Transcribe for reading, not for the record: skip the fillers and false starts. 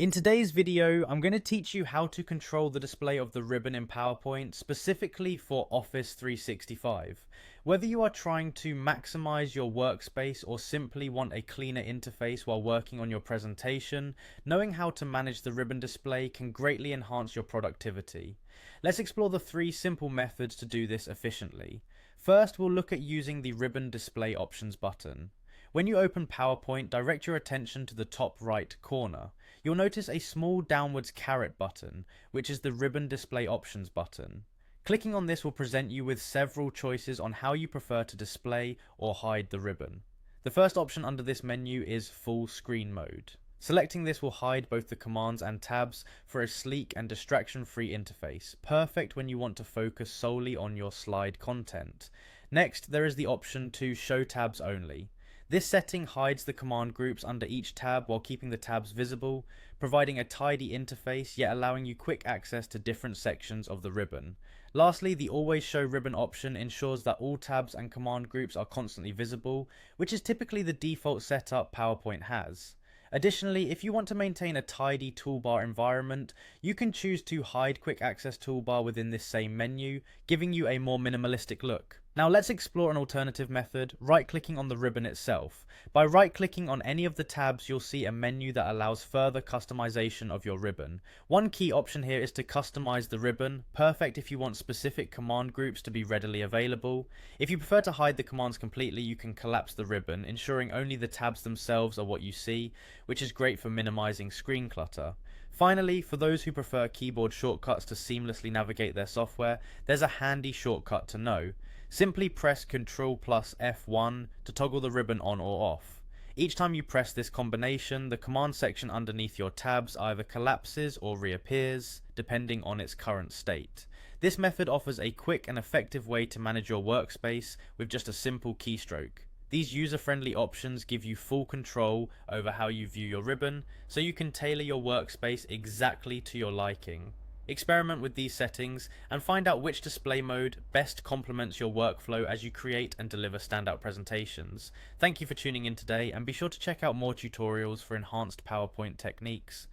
In today's video, I'm going to teach you how to control the display of the ribbon in PowerPoint, specifically for Office 365. Whether you are trying to maximize your workspace or simply want a cleaner interface while working on your presentation, knowing how to manage the ribbon display can greatly enhance your productivity. Let's explore the 3 simple methods to do this efficiently. First, we'll look at using the Ribbon Display Options button. When you open PowerPoint, direct your attention to the top right corner. You'll notice a small downwards caret button, which is the Ribbon Display Options button. Clicking on this will present you with several choices on how you prefer to display or hide the ribbon. The first option under this menu is Full Screen Mode. Selecting this will hide both the commands and tabs for a sleek and distraction-free interface, perfect when you want to focus solely on your slide content. Next, there is the option to Show Tabs Only. This setting hides the command groups under each tab while keeping the tabs visible, providing a tidy interface yet allowing you quick access to different sections of the ribbon. Lastly, the Always Show Ribbon option ensures that all tabs and command groups are constantly visible, which is typically the default setup PowerPoint has. Additionally, if you want to maintain a tidy toolbar environment, you can choose to hide Quick Access Toolbar within this same menu, giving you a more minimalistic look. Now let's explore an alternative method, right-clicking on the ribbon itself. By right-clicking on any of the tabs, you'll see a menu that allows further customization of your ribbon. One key option here is to customize the ribbon, perfect if you want specific command groups to be readily available. If you prefer to hide the commands completely, you can collapse the ribbon, ensuring only the tabs themselves are what you see, which is great for minimizing screen clutter. Finally, for those who prefer keyboard shortcuts to seamlessly navigate their software, there's a handy shortcut to know. Simply press Ctrl plus F1 to toggle the ribbon on or off. Each time you press this combination, the command section underneath your tabs either collapses or reappears, depending on its current state. This method offers a quick and effective way to manage your workspace with just a simple keystroke. These user-friendly options give you full control over how you view your ribbon, so you can tailor your workspace exactly to your liking. Experiment with these settings and find out which display mode best complements your workflow as you create and deliver standout presentations. Thank you for tuning in today, and be sure to check out more tutorials for enhanced PowerPoint techniques.